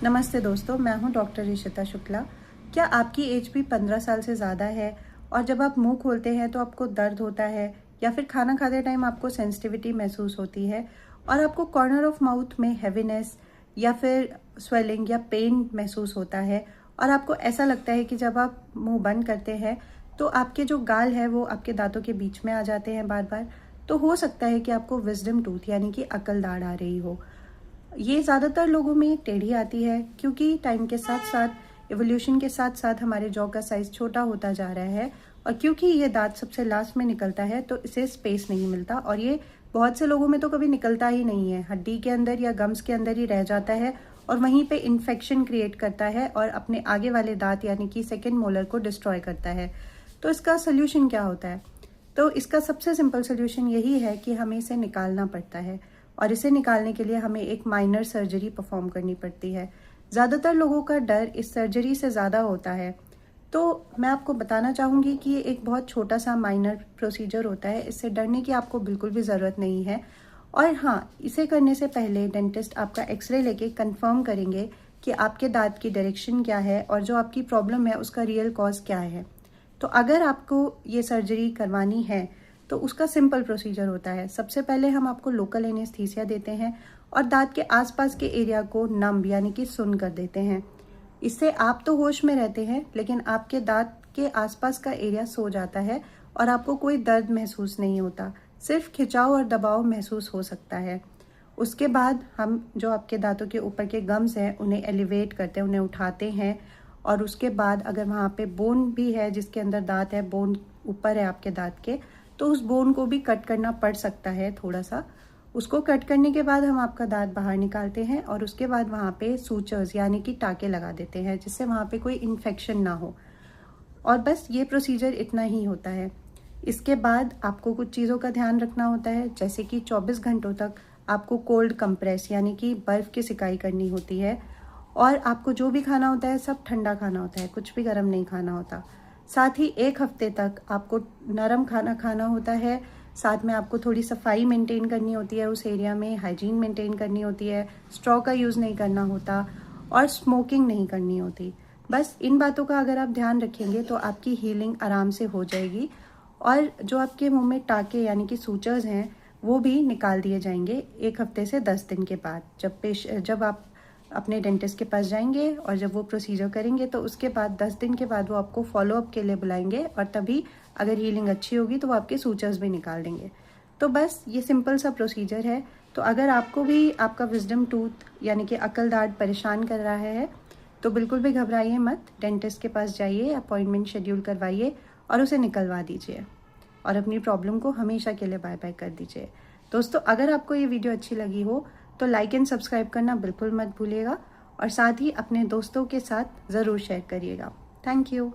नमस्ते दोस्तों, मैं हूं डॉक्टर ऋषिता शुक्ला। क्या आपकी एज भी 15 साल से ज़्यादा है और जब आप मुंह खोलते हैं तो आपको दर्द होता है या फिर खाना खाते टाइम आपको सेंसिटिविटी महसूस होती है और आपको कॉर्नर ऑफ माउथ में हैवीनेस या फिर स्वेलिंग या पेन महसूस होता है और आपको ऐसा लगता है कि जब आप मुंह बंद करते हैं तो आपके जो गाल है वो आपके दांतों के बीच में आ जाते हैं बार बार, तो हो सकता है कि आपको विजडम टूथ यानी कि अकल दाढ़ आ रही हो। ये ज़्यादातर लोगों में टेढ़ी आती है क्योंकि टाइम के साथ साथ एवोल्यूशन के साथ साथ हमारे जॉ का साइज़ छोटा होता जा रहा है और क्योंकि ये दांत सबसे लास्ट में निकलता है तो इसे स्पेस नहीं मिलता और ये बहुत से लोगों में तो कभी निकलता ही नहीं है, हड्डी के अंदर या गम्स के अंदर ही रह जाता है और वहीं पे इन्फेक्शन क्रिएट करता है और अपने आगे वाले दांत यानी कि सेकेंड मोलर को डिस्ट्रॉय करता है। तो इसका सोल्यूशन क्या होता है? तो इसका सबसे सिंपल सोल्यूशन यही है कि हमें इसे निकालना पड़ता है और इसे निकालने के लिए हमें एक माइनर सर्जरी परफॉर्म करनी पड़ती है। ज़्यादातर लोगों का डर इस सर्जरी से ज़्यादा होता है, तो मैं आपको बताना चाहूँगी कि ये एक बहुत छोटा सा माइनर प्रोसीजर होता है। इससे डरने की आपको बिल्कुल भी ज़रूरत नहीं है। और हाँ, इसे करने से पहले डेंटिस्ट आपका एक्सरे लेके कंफर्म करेंगे कि आपके दांत की डायरेक्शन क्या है और जो आपकी प्रॉब्लम है उसका रियल कॉज क्या है। तो अगर आपको ये सर्जरी करवानी है तो उसका सिंपल प्रोसीजर होता है। सबसे पहले हम आपको लोकल एनेस्थीसिया देते हैं और दांत के आसपास के एरिया को नम यानी कि सुन्न कर देते हैं। इससे आप तो होश में रहते हैं लेकिन आपके दांत के आसपास का एरिया सो जाता है और आपको कोई दर्द महसूस नहीं होता, सिर्फ खिंचाव और दबाव महसूस हो सकता है। उसके बाद हम जो आपके दांतों के ऊपर के गम्स हैं उन्हें एलिवेट करते हैं, उन्हें उठाते हैं और उसके बाद अगर वहाँ पे बोन भी है जिसके अंदर दांत है, बोन ऊपर है आपके दांत के, तो उस बोन को भी कट करना पड़ सकता है थोड़ा सा। उसको कट करने के बाद हम आपका दांत बाहर निकालते हैं और उसके बाद वहाँ पे सूचर्स यानी कि टाके लगा देते हैं जिससे वहाँ पे कोई इन्फेक्शन ना हो। और बस ये प्रोसीजर इतना ही होता है। इसके बाद आपको कुछ चीज़ों का ध्यान रखना होता है, जैसे कि 24 घंटों तक आपको कोल्ड कंप्रेस यानी कि बर्फ़ की सिकाई करनी होती है और आपको जो भी खाना होता है सब ठंडा खाना होता है, कुछ भी गर्म नहीं खाना होता। साथ ही 1 हफ्ते तक आपको नरम खाना खाना होता है। साथ में आपको थोड़ी सफाई मेंटेन करनी होती है, उस एरिया में हाइजीन मेंटेन करनी होती है, स्ट्रॉ का यूज़ नहीं करना होता और स्मोकिंग नहीं करनी होती। बस इन बातों का अगर आप ध्यान रखेंगे तो आपकी हीलिंग आराम से हो जाएगी और जो आपके मुंह में टाके यानी कि सूचर्स हैं वो भी निकाल दिए जाएंगे 1 हफ्ते से 10 दिन के बाद। जब आप अपने डेंटिस्ट के पास जाएंगे और जब वो प्रोसीजर करेंगे तो उसके बाद 10 दिन के बाद वो आपको फॉलोअप के लिए बुलाएंगे और तभी अगर हीलिंग अच्छी होगी तो वो आपके सूचर्स भी निकाल देंगे। तो बस ये सिंपल सा प्रोसीजर है। तो अगर आपको भी आपका विजडम टूथ यानी कि अकल दाढ़ परेशान कर रहा है तो बिल्कुल भी घबराइए मत, डेंटिस्ट के पास जाइए, अपॉइंटमेंट शेड्यूल करवाइए और उसे निकलवा दीजिए और अपनी प्रॉब्लम को हमेशा के लिए बाय बाय कर दीजिए। दोस्तों, अगर आपको ये वीडियो अच्छी लगी हो तो लाइक एंड सब्सक्राइब करना बिल्कुल मत भूलिएगा और साथ ही अपने दोस्तों के साथ ज़रूर शेयर करिएगा। Thank you.